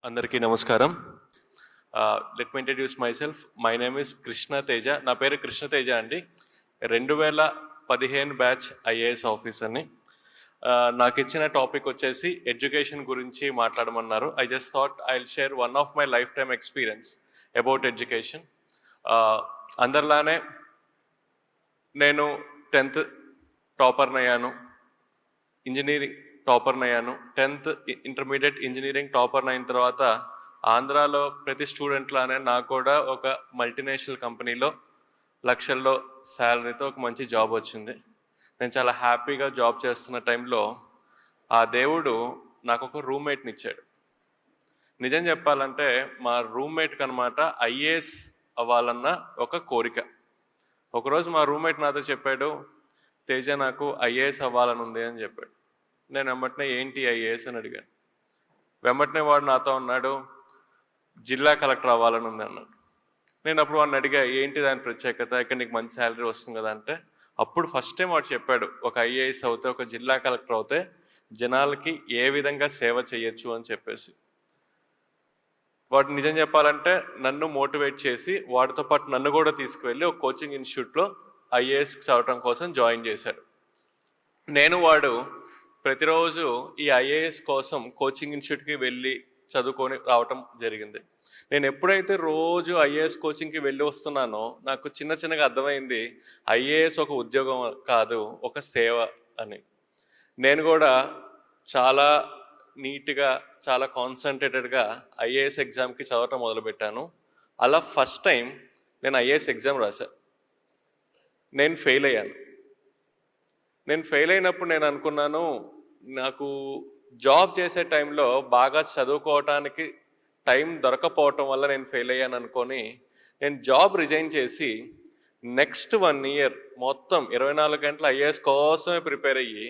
అందరికీ నమస్కారం. Let me introduce my self. My name is Krishna Teja. నా పేరు కృష్ణ తేజ అండి. 2015 బ్యాచ్ ఐఏఎస్ ఆఫీసర్ని. నాకు ఇచ్చిన టాపిక్ వచ్చేసి ఎడ్యుకేషన్ గురించి మాట్లాడమన్నారు. I just thought I will share one of my life time experience about education. అందరిలానే నేను 10th టాపర్ని అయ్యాను, ఇంజనీరింగ్ టాపర్ని అయ్యాను. 10th ఇంటర్మీడియట్ ఇంజనీరింగ్ టాపర్ని అయిన తర్వాత ఆంధ్రాలో ప్రతి స్టూడెంట్ లానే నాకు కూడా ఒక మల్టీనేషనల్ కంపెనీలో లక్షల్లో శాలరీతో ఒక మంచి జాబ్ వచ్చింది. నేను చాలా హ్యాపీగా జాబ్ చేస్తున్న టైంలో ఆ దేవుడు నాకు ఒక రూమ్మేట్ని ఇచ్చాడు. నిజం చెప్పాలంటే మా రూమ్మేట్కి అనమాట ఐఏఎస్ అవ్వాలన్న ఒక కోరిక. ఒకరోజు మా రూమ్మేట్ నాతో చెప్పాడు, తేజ నాకు ఐఏఎస్ అవ్వాలని ఉంది అని చెప్పాడు. నేను వెంబటనే ఏంటి ఐఏఎస్ అని అడిగాను. వెంబటనే వాడు నాతో అన్నాడు, జిల్లా కలెక్టర్ అవ్వాలని ఉంది అన్నాడు. నేను అప్పుడు వాడిని అడిగా, ఏంటి దాని ప్రత్యేకత, ఇక్కడ నీకు మంచి శాలరీ వస్తుంది కదా అంటే, అప్పుడు ఫస్ట్ టైం వాడు చెప్పాడు, ఒక ఐఏఎస్ అవుతే, ఒక జిల్లా కలెక్టర్ అవుతే జనాలకి ఏ విధంగా సేవ చేయొచ్చు అని చెప్పేసి. వాడు నిజం చెప్పాలంటే నన్ను మోటివేట్ చేసి వాడితో పాటు నన్ను కూడా తీసుకువెళ్ళి ఒక కోచింగ్ ఇన్స్టిట్యూట్లో ఐఏఎస్ చదవటం కోసం జాయిన్ చేశాడు. నేను వాడు ప్రతిరోజు ఈ ఐఏఎస్ కోసం కోచింగ్ ఇన్స్టిట్యూట్కి వెళ్ళి చదువుకొని రావటం జరిగింది. నేను ఎప్పుడైతే రోజు ఐఏఎస్ కోచింగ్కి వెళ్ళి వస్తున్నానో నాకు చిన్నగా అర్థమైంది, ఐఏఎస్ ఒక ఉద్యోగం కాదు, ఒక సేవ అని. నేను కూడా చాలా నీట్గా, చాలా కాన్సన్ట్రేటెడ్గా ఐఏఎస్ ఎగ్జామ్కి చదవటం మొదలుపెట్టాను. అలా ఫస్ట్ టైం నేను ఐఏఎస్ ఎగ్జామ్ రాశాను. నేను ఫెయిల్ అయ్యాను. నేను ఫెయిల్ అయినప్పుడు నేను అనుకున్నాను, నాకు జాబ్ చేసే టైంలో బాగా చదువుకోవటానికి టైం దొరకపోవటం వల్ల నేను ఫెయిల్ అయ్యాను అనుకొని నేను జాబ్ రిజైన్ చేసి నెక్స్ట్ 1 year మొత్తం 24 గంటలు ఐఏఎస్ కోసమే ప్రిపేర్ అయ్యి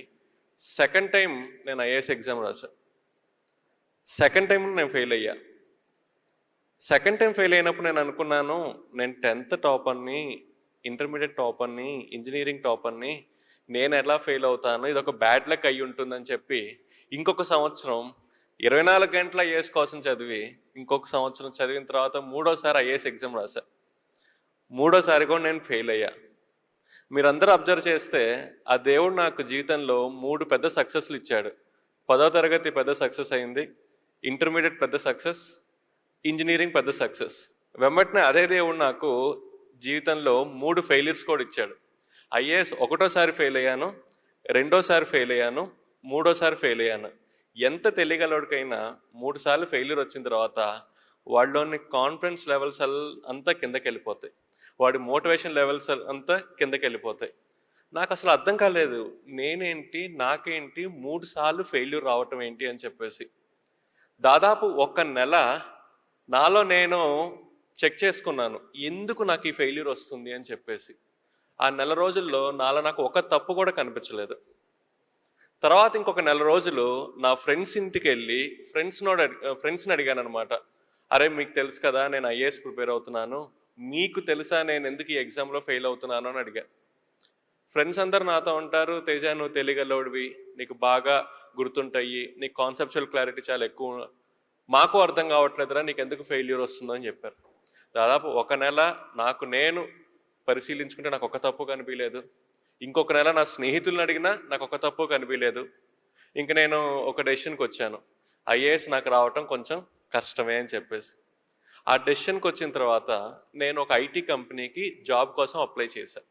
సెకండ్ టైం నేను ఐఏఎస్ ఎగ్జామ్ రాశాను. సెకండ్ టైం నేను ఫెయిల్ అయ్యా. సెకండ్ టైం ఫెయిల్ అయినప్పుడు నేను అనుకున్నాను, నేను 10th టాపర్ని, ఇంటర్మీడియట్ టాపర్ని, ఇంజనీరింగ్ టాపర్ని, నేను ఎలా ఫెయిల్ అవుతాను, ఇది ఒక బ్యాడ్ లక్ అయ్యి ఉంటుందని చెప్పి ఇంకొక సంవత్సరం 24 గంటల ఐఏఎస్ కోసం చదివి ఇంకొక సంవత్సరం చదివిన తర్వాత 3వసారి ఐఏఎస్ ఎగ్జామ్ రాశా. 3వసారి కూడా నేను ఫెయిల్ అయ్యా. మీరందరూ అబ్జర్వ్ చేస్తే ఆ దేవుడు నాకు జీవితంలో 3 పెద్ద సక్సెస్లు ఇచ్చాడు. 10వ తరగతి పెద్ద సక్సెస్ అయింది, ఇంటర్మీడియట్ పెద్ద సక్సెస్, ఇంజనీరింగ్ పెద్ద సక్సెస్. వెంబటనే అదే దేవుడు నాకు జీవితంలో 3 ఫెయిల్యూర్స్ కూడా ఇచ్చాడు. ఐఏఎస్ 1వసారి ఫెయిల్ అయ్యాను, 2వసారి ఫెయిల్ అయ్యాను, 3వసారి ఫెయిల్ అయ్యాను. ఎంత తెలియగలవాడికైనా 3 సార్లు ఫెయిల్యూర్ వచ్చిన తర్వాత వాడిలోని కాన్ఫిడెన్స్ లెవెల్స్ అంతా కిందకి వెళ్ళిపోతాయి, వాడి మోటివేషన్ లెవెల్స్ అంతా కిందకి వెళ్ళిపోతాయి. నాకు అసలు అర్థం కాలేదు, నేనేంటి, నాకేంటి 3 సార్లు ఫెయిల్యూర్ రావటం ఏంటి అని చెప్పేసి. దాదాపు 1 నెల నాలో నేను చెక్ చేసుకున్నాను, ఎందుకు నాకు ఈ ఫెయిల్యూర్ వస్తుంది అని చెప్పేసి. ఆ నెల రోజుల్లో నాలో నాకు ఒక తప్పు కూడా కనిపించలేదు. ఇంకొక నెల రోజులు నా ఫ్రెండ్స్ ఇంటికి వెళ్ళి ఫ్రెండ్స్ని అడిగాను అనమాట, అరే మీకు తెలుసు కదా నేను ఐఏఎస్ ప్రిపేర్ అవుతున్నాను, మీకు తెలుసా నేను ఎందుకు ఈ ఎగ్జామ్లో ఫెయిల్ అవుతున్నాను అని అడిగా. ఫ్రెండ్స్ అందరు నాతో ఉంటారు, తేజ నువ్వు తెలియగలవుడివి, నీకు బాగా గుర్తుంటాయి, నీకు కాన్సెప్చువల్ క్లారిటీ చాలా ఎక్కువ, మాకు అర్థం కావట్లేదురా నీకు ఎందుకు ఫెయిల్యూర్ వస్తుందో అని చెప్పారు. దాదాపు 1 నెల నాకు నేను పరిశీలించుకుంటే నాకు ఒక తప్పు కనిపించలేదు. ఇంకొక నెల నా స్నేహితులను అడిగినా నాకు ఒక తప్పు కనిపించలేదు. ఇంక నేను ఒక డెసిషన్కి వచ్చాను, ఐఏఎస్ నాకు రావటం కొంచెం కష్టమే అని చెప్పేసి. ఆ డెసిషన్కి వచ్చిన తర్వాత నేను ఒక ఐటీ కంపెనీకి జాబ్ కోసం అప్లై చేశాను.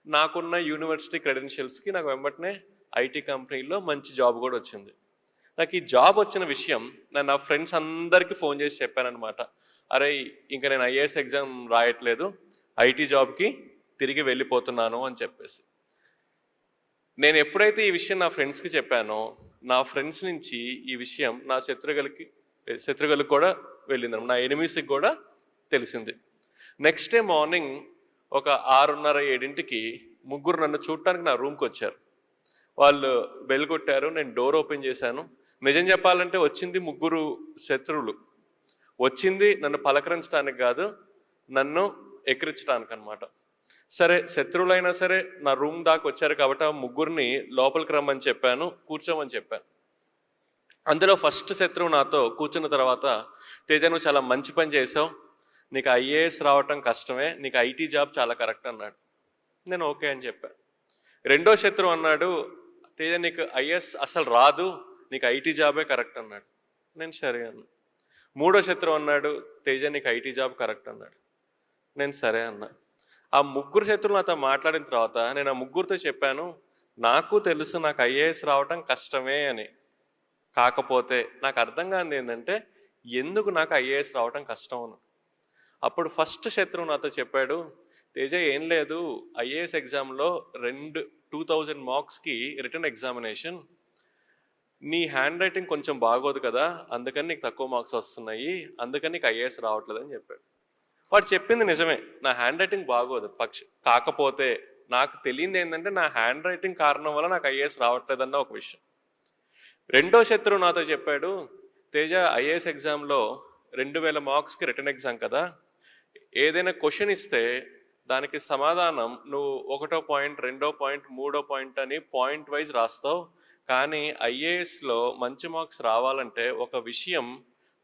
నాకున్న యూనివర్సిటీ క్రెడెన్షియల్స్కి నాకు వెంబటనే ఐటీ కంపెనీలో మంచి జాబ్ కూడా వచ్చింది. నాకు ఈ జాబ్ వచ్చిన విషయం నేను నా ఫ్రెండ్స్ అందరికీ ఫోన్ చేసి చెప్పానమాట, అరే ఇంకా నేను ఐఏఎస్ ఎగ్జామ్ రాయట్లేదు, ఐటీ జాబ్కి తిరిగి వెళ్ళిపోతున్నాను అని చెప్పేసి. నేను ఎప్పుడైతే ఈ విషయం నా ఫ్రెండ్స్కి చెప్పానో, నా ఫ్రెండ్స్ నుంచి ఈ విషయం నా శత్రువులకు కూడా వెళ్ళింది, నా ఎనిమీస్కి కూడా తెలిసింది. నెక్స్ట్ డే మార్నింగ్ ఒక 6:30-7కి ముగ్గురు నన్ను చూడటానికి నా రూమ్కి వచ్చారు. వాళ్ళు బెల్ కొట్టారు, నేను డోర్ ఓపెన్ చేశాను. నిజం చెప్పాలంటే వచ్చింది 3 శత్రువులు. వచ్చింది నన్ను పలకరించడానికి కాదు, నన్ను ఎక్కిరించడానికి అనమాట. సరే శత్రువులైనా సరే నా రూమ్ దాకా వచ్చారు కాబట్టి ఆ 3 లోపలికి రమ్మని చెప్పాను, కూర్చోమని చెప్పాను. అందులో ఫస్ట్ శత్రువు నాతో కూర్చున్న తర్వాత, తేజ నువ్వు చాలా మంచి పని చేసావు, నీకు ఐఏఎస్ రావటం కష్టమే, నీకు ఐటీ జాబ్ చాలా కరెక్ట్ అన్నాడు. నేను ఓకే అని చెప్పాను. రెండో శత్రువు అన్నాడు, తేజ నీకు ఐఏఎస్ అసలు రాదు, నీకు ఐటీ జాబే కరెక్ట్ అన్నాడు. నేను సరే అన్నా. మూడో శత్రువు అన్నాడు, తేజ నీకు ఐటీ జాబ్ కరెక్ట్ అన్నాడు. నేను సరే అన్నా. ఆ ముగ్గురు శత్రువులు నాతో మాట్లాడిన తర్వాత నేను ఆ ముగ్గురితో చెప్పాను, నాకు తెలుసు నాకు ఐఏఎస్ రావటం కష్టమే అని. కాకపోతే నాకు అర్థం కానిది ఏంటంటే ఎందుకు నాకు ఐఏఎస్ రావటం కష్టం అని. అప్పుడు ఫస్ట్ శత్రువు నాతో చెప్పాడు, తేజ ఏం లేదు, ఐఏఎస్ ఎగ్జామ్లో 2000 మార్క్స్కి రిటర్న్ ఎగ్జామినేషన్, నీ హ్యాండ్ రైటింగ్ కొంచెం బాగోదు కదా, అందుకని నీకు తక్కువ మార్క్స్ వస్తున్నాయి, అందుకని నీకు ఐఏఎస్ రావట్లేదు అని చెప్పాడు. వాడు చెప్పింది నిజమే, నా హ్యాండ్ రైటింగ్ బాగోదు, కాకపోతే నాకు తెలియంది ఏంటంటే నా హ్యాండ్ రైటింగ్ కారణం వల్ల నాకు ఐఏఎస్ రావట్లేదన్న ఒక విషయం. రెండో శత్రువు నాతో చెప్పాడు, తేజ ఐఏఎస్ ఎగ్జామ్లో 2000 మార్క్స్కి రిటర్న్ ఎగ్జామ్ కదా, ఏదైనా క్వశ్చన్ ఇస్తే దానికి సమాధానం నువ్వు 1వ పాయింట్ 2వ పాయింట్ 3వ పాయింట్ అని పాయింట్ వైజ్ రాస్తావు, కానీ ఐఏఎస్లో మంచి మార్క్స్ రావాలంటే ఒక విషయం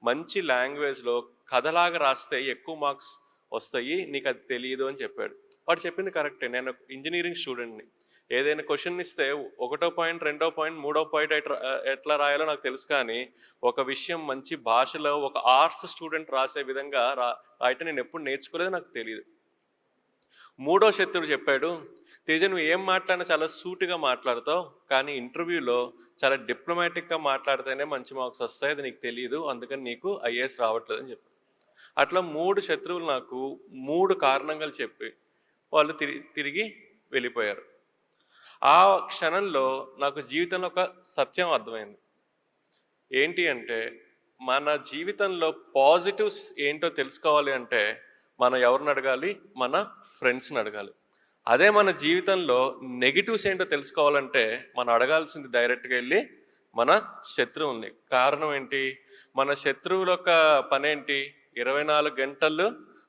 మంచి లాంగ్వేజ్లో కథలాగా రాస్తే ఎక్కువ మార్క్స్ వస్తాయి, నీకు అది తెలియదు అని చెప్పాడు. వాడు చెప్పింది కరెక్టే, నేను ఇంజనీరింగ్ స్టూడెంట్ని, ఏదైనా క్వశ్చన్ ఇస్తే 1వ పాయింట్ 2వ పాయింట్ 3వ పాయింట్ ఎట్లా రాయాలో నాకు తెలుసు, కానీ ఒక విషయం మంచి భాషలో ఒక ఆర్ట్స్ స్టూడెంట్ రాసే విధంగా రాయటం నేను ఎప్పుడు నేర్చుకోలేదు, నాకు తెలియదు. మూడో శత్రువు చెప్పాడు, తేజ నువ్వు ఏం మాట్లాడినా చాలా సూటిగా మాట్లాడతావు, కానీ ఇంటర్వ్యూలో చాలా డిప్లొమాటిక్గా మాట్లాడితేనే మంచి మార్క్స్ వస్తాయి, అది నీకు తెలియదు, అందుకని నీకు ఐఏఎస్ రావట్లేదు అని చెప్పాడు. అట్లా 3 శత్రువులు నాకు 3 కారణాలు చెప్పి వాళ్ళు తిరిగి వెళ్ళిపోయారు. ఆ క్షణంలో నాకు జీవితంలో ఒక సత్యం అర్థమైంది. ఏంటి అంటే మన జీవితంలో పాజిటివ్స్ ఏంటో తెలుసుకోవాలి అంటే మనం ఎవరిని అడగాలి, మన ఫ్రెండ్స్ని అడగాలి. అదే మన జీవితంలో నెగిటివ్స్ ఏంటో తెలుసుకోవాలంటే మనం అడగాల్సింది డైరెక్ట్గా వెళ్ళి మన శత్రువుల్ని. కారణం ఏంటి, మన శత్రువుల యొక్క పని ఏంటి, 24 గంటలు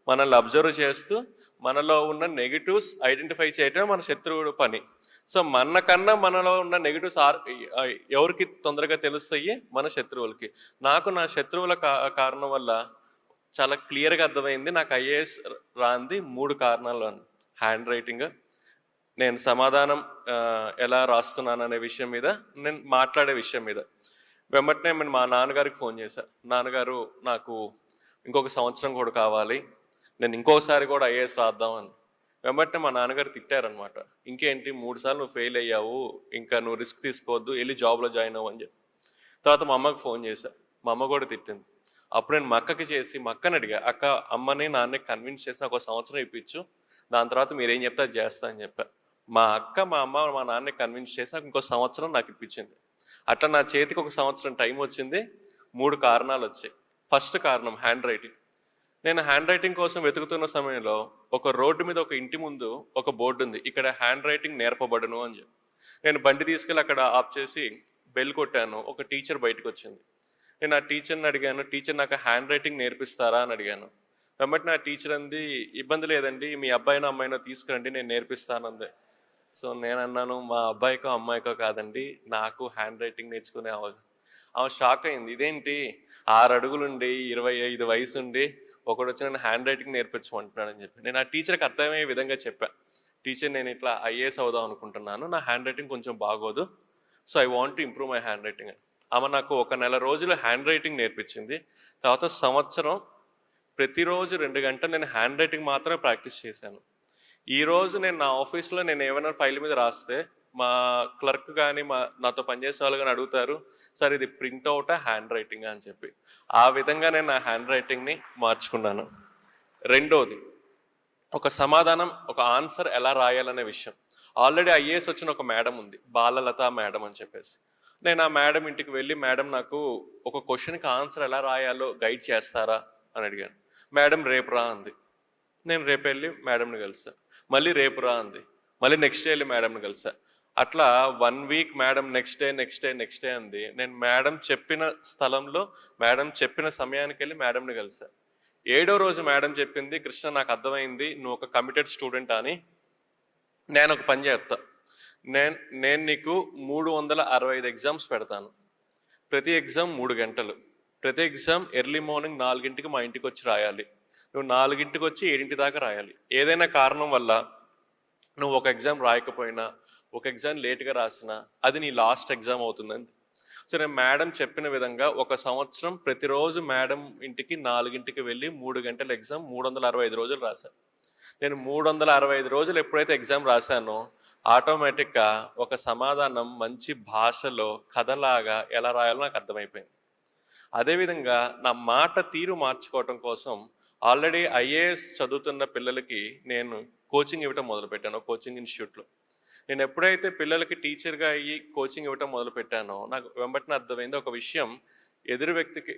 మనల్ని అబ్జర్వ్ చేస్తూ మనలో ఉన్న నెగిటివ్స్ ఐడెంటిఫై చేయటం మన శత్రువుడు పని. సో మనకన్నా మనలో ఉన్న నెగిటివ్స్ ఎవరికి తొందరగా తెలుస్తాయి, మన శత్రువులకి. నాకు నా శత్రువుల కారణం వల్ల చాలా క్లియర్గా అర్థమైంది నాకు ఐఏఎస్ రాంది 3 కారణాలు. హ్యాండ్ రైటింగ్, నేను సమాధానం ఎలా రాస్తున్నాను అనే విషయం మీద, నేను మాట్లాడే విషయం మీద. వెంబటనే నేను మా నాన్నగారికి ఫోన్ చేశాను, నాన్నగారు నాకు ఇంకొక సంవత్సరం కూడా కావాలి, నేను ఇంకోసారి కూడా ఐఏఎస్ రాద్దామని. వెంబటనే మా నాన్నగారు తిట్టారనమాట, ఇంకేంటి 3 సార్లు నువ్వు ఫెయిల్ అయ్యావు, ఇంకా నువ్వు రిస్క్ తీసుకోవద్దు, వెళ్ళి జాబ్లో జాయిన్ అవ్వు అని చెప్పి. తర్వాత మా అమ్మకి ఫోన్ చేశా, మా అమ్మ కూడా తిట్టింది. అప్పుడు నేను మా అక్కకి చేసి మా అక్కని అడిగా, అక్క అమ్మని నాన్నకి కన్విన్స్ చేసి నాకు 1 సంవత్సరం ఇప్పించు, దాని తర్వాత మీరేం చెప్తే అది చేస్తా అని చెప్పా. మా అక్క మా అమ్మ మా నాన్నని కన్విన్స్ చేసి నాకు 1 సంవత్సరం నాకు ఇప్పించింది. అట్లా నా చేతికి 1 సంవత్సరం టైం వచ్చింది. 3 కారణాలు వచ్చాయి. ఫస్ట్ కారణం హ్యాండ్ రైటింగ్. నేను హ్యాండ్ రైటింగ్ కోసం వెతుకుతున్న సమయంలో ఒక రోడ్డు మీద ఒక ఇంటి ముందు ఒక బోర్డు ఉంది, ఇక్కడ హ్యాండ్ రైటింగ్ నేర్పబడును అని చెప్పి. నేను బండి తీసుకెళ్ళి అక్కడ ఆఫ్ చేసి బెల్ కొట్టాను, ఒక టీచర్ బయటకు వచ్చింది. నేను ఆ టీచర్ని అడిగాను, టీచర్ నాకు హ్యాండ్ రైటింగ్ నేర్పిస్తారా అని అడిగాను. వెంబటి నా టీచర్ అంది, ఇబ్బంది లేదండి, మీ అబ్బాయినో అమ్మాయినో తీసుకురండి, నేను నేర్పిస్తానంది. సో నేను అన్నాను, మా అబ్బాయికో అమ్మాయికో కాదండి, నాకు హ్యాండ్ రైటింగ్ నేర్చుకునే ఆమె షాక్ అయింది, ఇదేంటి 6 అడుగులుండి 25 వయసు ఉండి ఒకడు వచ్చి నేను హ్యాండ్ రైటింగ్ నేర్పించమంటున్నాడని చెప్పి. నేను ఆ టీచర్కి అర్థమయ్యే విధంగా చెప్పాను, టీచర్ నేను ఇట్లా ఐఏఎస్ అవుదాం అనుకుంటున్నాను, నా హ్యాండ్ రైటింగ్ కొంచెం బాగోదు, so I want to improve my hand writing అని. ఆమె నాకు 1 నెల రోజులు హ్యాండ్ రైటింగ్ నేర్పించింది. తర్వాత సంవత్సరం ప్రతిరోజు 2 గంటలు నేను హ్యాండ్ రైటింగ్ మాత్రమే ప్రాక్టీస్ చేశాను. ఈరోజు నేను నా ఆఫీస్లో నేను ఏమైనా ఫైల్ మీద రాస్తే మా క్లర్క్ కానీ నాతో పనిచేసే వాళ్ళు కానీ అడుగుతారు, సార్ ఇది ప్రింట్అవుటా హ్యాండ్ రైటింగ్ అని చెప్పి. ఆ విధంగా నేను నా హ్యాండ్ రైటింగ్ని మార్చుకున్నాను. రెండోది, ఒక సమాధానం ఒక ఆన్సర్ ఎలా రాయాలనే విషయం. ఆల్రెడీ ఐఏఎస్ వచ్చిన ఒక మేడం ఉంది, బాలలత మేడం అని చెప్పేసి. నేను ఆ మేడం ఇంటికి వెళ్ళి, మేడం నాకు ఒక క్వశ్చన్కి ఆన్సర్ ఎలా రాయాలో గైడ్ చేస్తారా అని అడిగాను. మేడం రేపు రా అంది. నేను రేపు వెళ్ళి మేడంని కలిసా. మళ్ళీ రేపు రా అంది. మళ్ళీ నెక్స్ట్ డే వెళ్ళి మేడంని కలిసా. అట్లా 1 వీక్ మేడం నెక్స్ట్ డే అంది. నేను మేడం చెప్పిన స్థలంలో మేడం చెప్పిన సమయానికి వెళ్ళి మేడంని కలిసా. 7వ రోజు మేడం చెప్పింది, కృష్ణ నాకు అర్థమైంది నువ్వు ఒక కమిటెడ్ స్టూడెంట్ అని, నేను ఒక పని చేస్తా, నేను నీకు 365 ఎగ్జామ్స్ పెడతాను, ప్రతి ఎగ్జామ్ 3 గంటలు. ప్రతి ఎగ్జామ్ ఎర్లీ మార్నింగ్ 4కి మా ఇంటికి వచ్చి రాయాలి. నువ్వు 4కి వచ్చి 7 దాకా రాయాలి. ఏదైనా కారణం వల్ల నువ్వు ఒక ఎగ్జామ్ రాయకపోయినా, ఒక ఎగ్జామ్ లేట్గా రాసినా అది నీ లాస్ట్ ఎగ్జామ్ అవుతుందని. సో నేను మేడం చెప్పిన విధంగా ఒక సంవత్సరం ప్రతిరోజు మేడం ఇంటికి 4కి వెళ్ళి 3 గంటల ఎగ్జామ్ 365 రోజులు రాశాను. నేను 365 రోజులు ఎప్పుడైతే ఎగ్జామ్ రాశానో ఆటోమేటిక్గా ఒక సమాధానం మంచి భాషలో కథలాగా ఎలా రాయాలో నాకు అర్థమైపోయింది. అదేవిధంగా నా మాట తీరు మార్చుకోవటం కోసం ఆల్రెడీ ఐఏఎస్ చదువుతున్న పిల్లలకి నేను కోచింగ్ ఇవ్వటం మొదలుపెట్టాను కోచింగ్ ఇన్స్టిట్యూట్లో. నేను ఎప్పుడైతే పిల్లలకి టీచర్గా అయ్యి కోచింగ్ ఇవ్వటం మొదలుపెట్టానో నాకు వెంబటిన అర్థమైంది ఒక విషయం ఎదురు వ్యక్తికి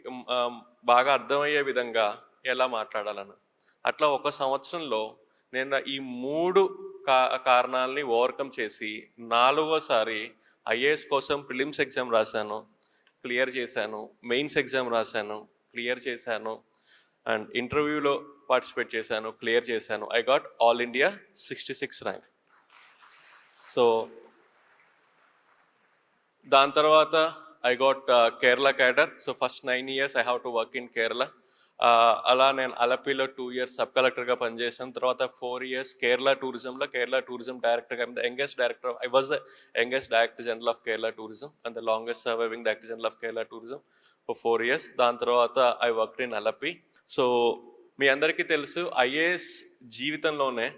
బాగా అర్థమయ్యే విధంగా ఎలా మాట్లాడాలని. అట్లా ఒక సంవత్సరంలో నేను ఈ 3 కారణాలని ఓవర్కమ్ చేసి 4వసారి ఐఏఎస్ కోసం ప్రిలిమ్స్ ఎగ్జామ్ రాశాను, క్లియర్ చేశాను. మెయిన్స్ ఎగ్జామ్ రాశాను, క్లియర్ చేశాను. అండ్ ఇంటర్వ్యూలో పార్టిసిపేట్ చేశాను, క్లియర్ చేశాను. I got all India 66 rank. So దాని తర్వాత I got Kerala cadre. So first 9 years I have to work in Kerala. అలా నేను అలపిలో 2 years సబ్ కలెక్టర్గా పనిచేశాను. తర్వాత 4 years కేరళ టూరిజం డైరెక్టర్గా. I was the youngest director general of Kerala tourism and the longest surviving director general of Kerala tourism for 4 years. దాని తర్వాత I worked in Alleppey. So మీ అందరికీ తెలుసు ఐఏఎస్ జీవితంలోనే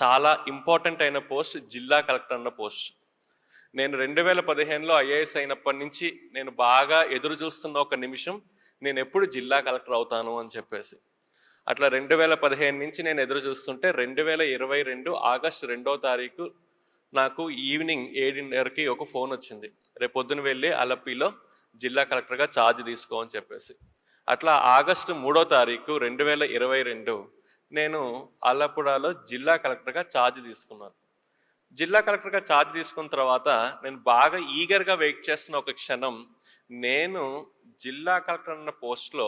చాలా ఇంపార్టెంట్ అయిన పోస్ట్ జిల్లా కలెక్టర్ అన్న పోస్ట్. నేను 2015లో ఐఏఎస్ అయినప్పటి నుంచి నేను బాగా ఎదురు చూస్తున్న ఒక నిమిషం నేను ఎప్పుడు జిల్లా కలెక్టర్ అవుతాను అని చెప్పేసి. అట్లా 2015 నుంచి నేను ఎదురు చూస్తుంటే 2022 ఆగస్టు 2వ తారీఖు నాకు ఈవినింగ్ 7:30కి ఒక ఫోన్ వచ్చింది, రేపు పొద్దున వెళ్ళి అలపిలో జిల్లా కలెక్టర్గా ఛార్జ్ తీసుకో అని చెప్పేసి. అట్లా ఆగస్టు 3వ తారీఖు 2022 నేను అల్లపుడాలో జిల్లా కలెక్టర్గా ఛార్జ్ తీసుకున్నాను. జిల్లా కలెక్టర్గా ఛార్జ్ తీసుకున్న తర్వాత నేను బాగా ఈగర్గా వెయిట్ చేస్తున్న ఒక క్షణం, నేను జిల్లా కలెక్టర్ అన్న పోస్ట్లో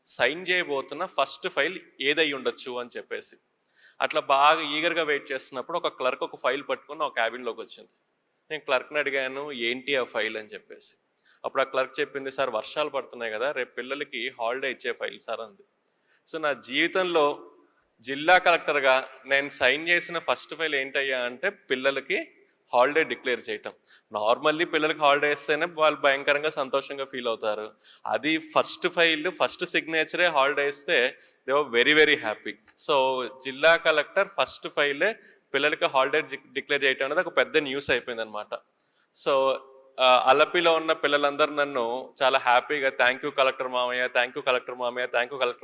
సైన్ చేయబోతున్న ఫస్ట్ ఫైల్ ఏదై ఉండొచ్చు అని చెప్పేసి. అట్లా బాగా ఈగర్గా వెయిట్ చేస్తున్నప్పుడు ఒక క్లర్క్ ఒక ఫైల్ పట్టుకుని ఒక క్యాబిన్లోకి వచ్చింది. నేను క్లర్క్ని అడిగాను ఏంటి ఆ ఫైల్ అని చెప్పేసి. అప్పుడు ఆ క్లర్క్ చెప్పింది, సార్ వర్షాలు పడుతున్నాయి కదా, రేపు పిల్లలకి హాలిడే ఇచ్చే ఫైల్ సార్ అంది. సో నా జీవితంలో జిల్లా కలెక్టర్గా నేను సైన్ చేసిన ఫస్ట్ ఫైల్ ఏంటయ్యా అంటే పిల్లలకి హాలిడే డిక్లేర్ చేయటం. నార్మల్లీ పిల్లలకి హాలిడే ఇస్తేనే వాళ్ళు భయంకరంగా సంతోషంగా ఫీల్ అవుతారు. అది ఫస్ట్ ఫైల్ ఫస్ట్ సిగ్నేచరే హాలిడే ఇస్తే they were very very happy. So జిల్లా కలెక్టర్ ఫస్ట్ ఫైలే పిల్లలకి హాలిడే డిక్లేర్ చేయటం అనేది ఒక పెద్ద న్యూస్ అయిపోయింది అనమాట. సో అలపిలో ఉన్న పిల్లలందరూ నన్ను చాలా హ్యాపీగా థ్యాంక్ యూ కలెక్టర్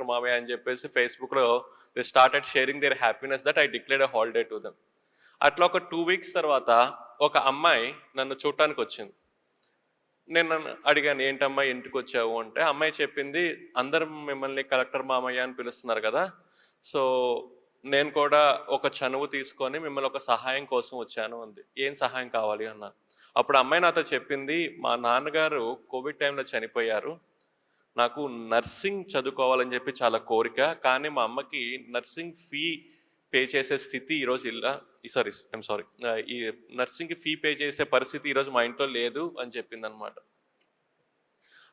మామయ్య అని చెప్పేసి ఫేస్బుక్లో they started sharing their happiness that I declared a holiday to them. అట్లా ఒక 2 weeks తర్వాత ఒక అమ్మాయి నన్ను చూడటానికి వచ్చింది. నేను నన్ను అడిగాను ఏంటమ్మా ఇంటికి వచ్చావు అంటే, అమ్మాయి చెప్పింది అందరూ మిమ్మల్ని కలెక్టర్ మామయ్య అని పిలుస్తున్నారు కదా, సో నేను కూడా ఒక చనువు తీసుకొని మిమ్మల్ని ఒక సహాయం కోసం వచ్చాను అంది. ఏం సహాయం కావాలి అన్నాను. అప్పుడు అమ్మాయి నాతో చెప్పింది, మా నాన్నగారు కోవిడ్ టైంలో చనిపోయారు, నాకు నర్సింగ్ చదువుకోవాలని చెప్పి చాలా కోరిక, కానీ మా అమ్మకి నర్సింగ్ ఫీ పే చేసే స్థితి ఈరోజు ఈ నర్సింగ్కి ఫీ పే చేసే పరిస్థితి ఈరోజు మా ఇంట్లో లేదు అని చెప్పింది అనమాట.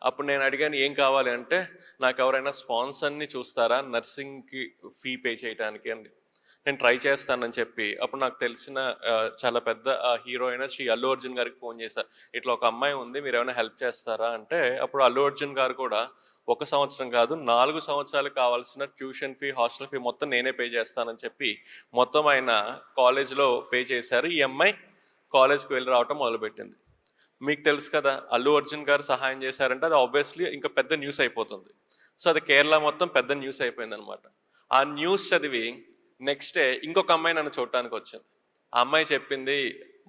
అప్పుడు నేను అడిగాను ఏం కావాలి అంటే, నాకు ఎవరైనా స్పాన్సర్ని చూస్తారా నర్సింగ్కి ఫీ పే చేయడానికి అండి, నేను ట్రై చేస్తానని చెప్పి. అప్పుడు నాకు తెలిసిన చాలా పెద్ద హీరో అయిన శ్రీ అల్లు అర్జున్ గారికి ఫోన్ చేశారు, ఇట్లా ఒక అమ్మాయి ఉంది మీరు ఏమైనా హెల్ప్ చేస్తారా అంటే. అప్పుడు అల్లు అర్జున్ గారు కూడా 1 సంవత్సరం కాదు 4 సంవత్సరాలకు కావాల్సిన ట్యూషన్ ఫీ హాస్టల్ ఫీ మొత్తం నేనే పే చేస్తానని చెప్పి మొత్తం ఆయన కాలేజ్లో పే చేశారు. ఈ అమ్మాయి కాలేజ్కి వెళ్ళి రావటం మొదలుపెట్టింది. మీకు తెలుసు కదా అల్లు అర్జున్ గారు సహాయం చేశారంటే అది ఆబ్వియస్లీ ఇంకా పెద్ద న్యూస్ అయిపోతుంది. సో అది కేరళ మొత్తం పెద్ద న్యూస్ అయిపోయింది అనమాట. ఆ న్యూస్ చదివి నెక్స్ట్ డే ఇంకొక అమ్మాయి నన్ను చూడటానికి వచ్చింది. ఆ అమ్మాయి చెప్పింది,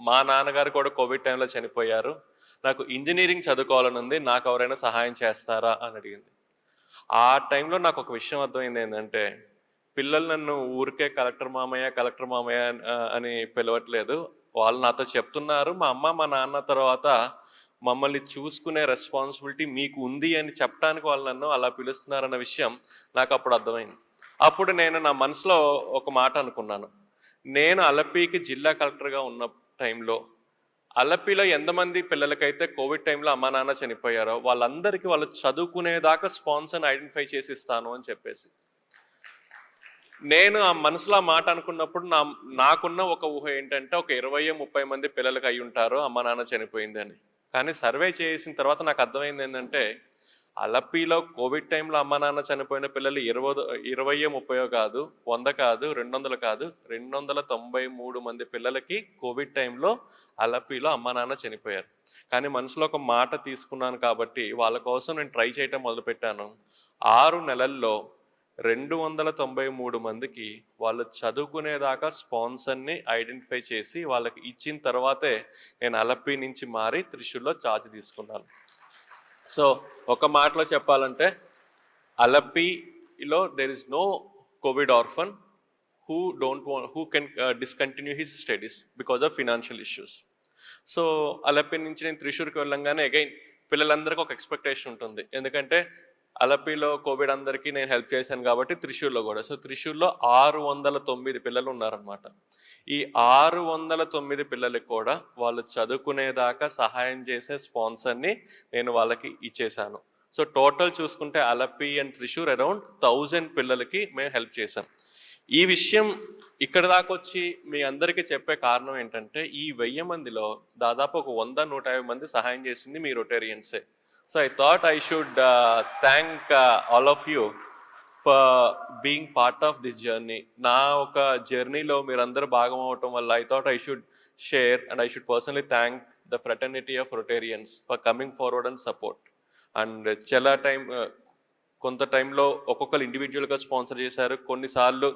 మా నాన్నగారు కూడా కోవిడ్ టైంలో చనిపోయారు, నాకు ఇంజనీరింగ్ చదువుకోవాలని ఉంది, నాకు ఎవరైనా సహాయం చేస్తారా అని అడిగింది. ఆ టైంలో నాకు ఒక విషయం అర్థమైంది ఏంటంటే, పిల్లలు నన్ను ఊరికే కలెక్టర్ మామయ్య అని పిలవట్లేదు, వాళ్ళు నాతో చెప్తున్నారు మా అమ్మ మా నాన్న తర్వాత మమ్మల్ని చూసుకునే రెస్పాన్సిబిలిటీ మీకు ఉంది అని చెప్పడానికి వాళ్ళు నన్ను అలా పిలుస్తున్నారన్న విషయం నాకు అప్పుడు అర్థమైంది. అప్పుడు నేను నా మనసులో ఒక మాట అనుకున్నాను, నేను అలపికి జిల్లా కలెక్టర్గా ఉన్న టైంలో అలపిలో ఎంతమంది పిల్లలకైతే కోవిడ్ టైంలో అమ్మా నాన్న చనిపోయారో వాళ్ళందరికీ వాళ్ళు చదువుకునేదాకా స్పాన్సర్ని ఐడెంటిఫై చేసి ఇస్తాను అని చెప్పేసి. నేను ఆ మనసులో ఆ మాట అనుకున్నప్పుడు నాకున్న ఒక ఊహ ఏంటంటే ఒక 20-30 మంది పిల్లలకి అయి ఉంటారు అమ్మ నాన్న చనిపోయింది అని. కానీ సర్వే చేసిన తర్వాత నాకు అర్థమైంది ఏంటంటే అలపిలో కోవిడ్ టైంలో అమ్మ నాన్న చనిపోయిన పిల్లలు 20-30 కాదు, 100 కాదు, 200 కాదు, 293 మంది పిల్లలకి కోవిడ్ టైంలో అలపిలో అమ్మ నాన్న చనిపోయారు. కానీ మనసులో ఒక మాట తీసుకున్నాను కాబట్టి వాళ్ళ కోసం నేను ట్రై చేయటం మొదలుపెట్టాను. 6 నెలల్లో 293 మందికి వాళ్ళు చదువుకునేదాకా స్పాన్సర్ని ఐడెంటిఫై చేసి వాళ్ళకి ఇచ్చిన తర్వాతే నేను అలపి నుంచి మారి త్రిశూర్లో ఛార్జ్ తీసుకున్నాను. సో ఒక మాటలో చెప్పాలంటే అలపిలో there is no covid orphan who can discontinue his studies because of financial issues. So Alleppey నుంచి నేను త్రిశూర్కి వెళ్ళంగానే అగైన్ పిల్లలందరికీ ఒక ఎక్స్పెక్టేషన్ ఉంటుంది, ఎందుకంటే అలపిలో కోవిడ్ అందరికీ నేను హెల్ప్ చేశాను కాబట్టి త్రిశూర్లో కూడా. సో త్రిశూర్లో 609 పిల్లలు ఉన్నారనమాట. ఈ 609 పిల్లలకి కూడా వాళ్ళు చదువుకునేదాకా సహాయం చేసే స్పాన్సర్ని నేను వాళ్ళకి ఇచ్చేసాను. సో టోటల్ చూసుకుంటే అలపి అండ్ త్రిశూర్ అరౌండ్ 1000 పిల్లలకి మేము హెల్ప్ చేసాం. ఈ విషయం ఇక్కడ దాకా వచ్చి మీ అందరికీ చెప్పే కారణం ఏంటంటే ఈ 1000 మందిలో దాదాపు ఒక 100-150 మంది సహాయం చేసింది మీ రొటేరియన్సే. So I thought I should thank all of you for being part of this journey. నా ఒక జర్నీలో మీరందరూ భాగం అవటం వల్ల I thought I should share and I should personally thank the fraternity of Rotarians for coming forward and support. And చాలా కొంత టైంలో ఒక్కొక్కరు ఇండివిజువల్గా స్పాన్సర్ చేశారు, కొన్నిసార్లు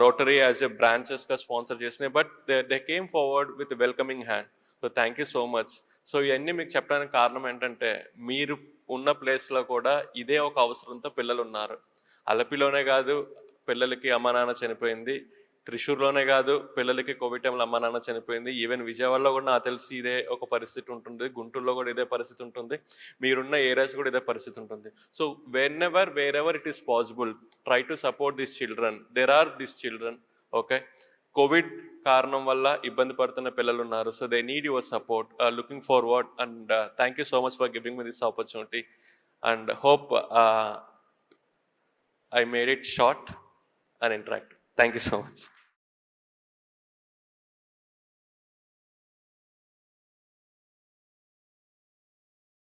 రోటరీ యాజ్ ఎ బ్రాంచెస్గా స్పాన్సర్ చేసినాయి, but they came forward with welcoming hand. So thank you so much. So ఇవన్నీ మీకు చెప్పడానికి కారణం ఏంటంటే మీరు ఉన్న ప్లేస్లో కూడా ఇదే ఒక అవసరంతో పిల్లలు ఉన్నారు. అలపిలోనే కాదు పిల్లలకి అమ్మ నాన్న చనిపోయింది, త్రిశూర్లోనే కాదు పిల్లలకి కోవిడ్ టైంలో అమ్మ నాన్న చనిపోయింది, ఈవెన్ విజయవాడలో కూడా నాకు తెలిసి ఇదే ఒక పరిస్థితి ఉంటుంది, గుంటూరులో కూడా ఇదే పరిస్థితి ఉంటుంది, మీరున్న ఏరియాస్ కూడా ఇదే పరిస్థితి ఉంటుంది. So wherever it is possible try to support this children. There are this children, okay, Covid కారణం వల్ల ఇబ్బంది పడుతున్న పిల్లలు ఉన్నారు. So they need your support. Looking forward and thank you so much for giving me this opportunity and hope I made it short and interactive. Thank you so much.